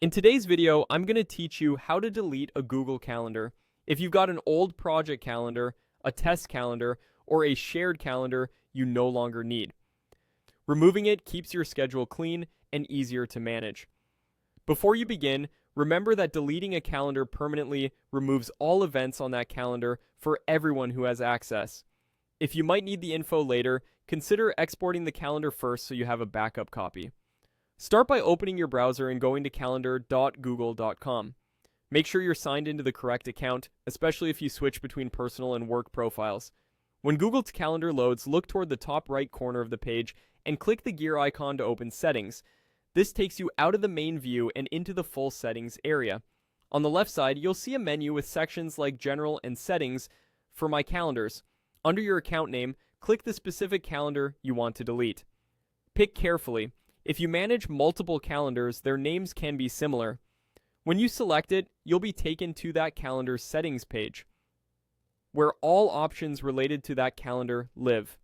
In today's video, I'm going to teach you how to delete a Google Calendar. If you've got an old project calendar, a test calendar, or a shared calendar you no longer need. Removing it keeps your schedule clean and easier to manage. Before you begin, remember that deleting a calendar permanently removes all events on that calendar for everyone who has access. If you might need the info later, consider exporting the calendar first so you have a backup copy. Start by opening your browser and going to calendar.google.com. Make sure you're signed into the correct account, especially if you switch between personal and work profiles. When Google's Calendar loads, look toward the top right corner of the page and click the gear icon to open Settings. This takes you out of the main view and into the full Settings area. On the left side, you'll see a menu with sections like General and Settings for My Calendars. Under your account name, click the specific calendar you want to delete. Pick carefully. If you manage multiple calendars, their names can be similar. When you select it, you'll be taken to that calendar's settings page, where all options related to that calendar live.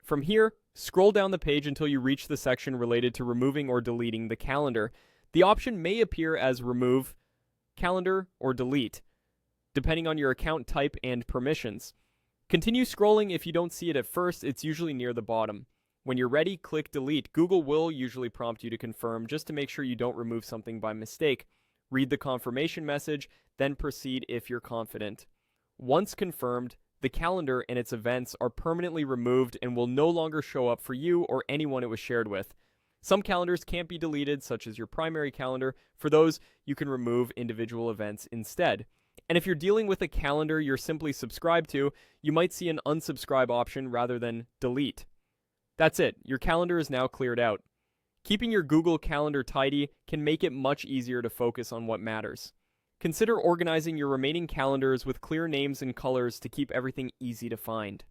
From here, scroll down the page until you reach the section related to removing or deleting the calendar. The option may appear as Remove, Calendar, or Delete, depending on your account type and permissions. Continue scrolling if you don't see it at first. It's usually near the bottom. When you're ready, click Delete. Google will usually prompt you to confirm just to make sure you don't remove something by mistake. Read the confirmation message, then proceed if you're confident. Once confirmed, the calendar and its events are permanently removed and will no longer show up for you or anyone it was shared with. Some calendars can't be deleted, such as your primary calendar. For those, you can remove individual events instead. And if you're dealing with a calendar you're simply subscribed to, you might see an unsubscribe option rather than delete. That's it, your calendar is now cleared out. Keeping your Google Calendar tidy can make it much easier to focus on what matters. Consider organizing your remaining calendars with clear names and colors to keep everything easy to find.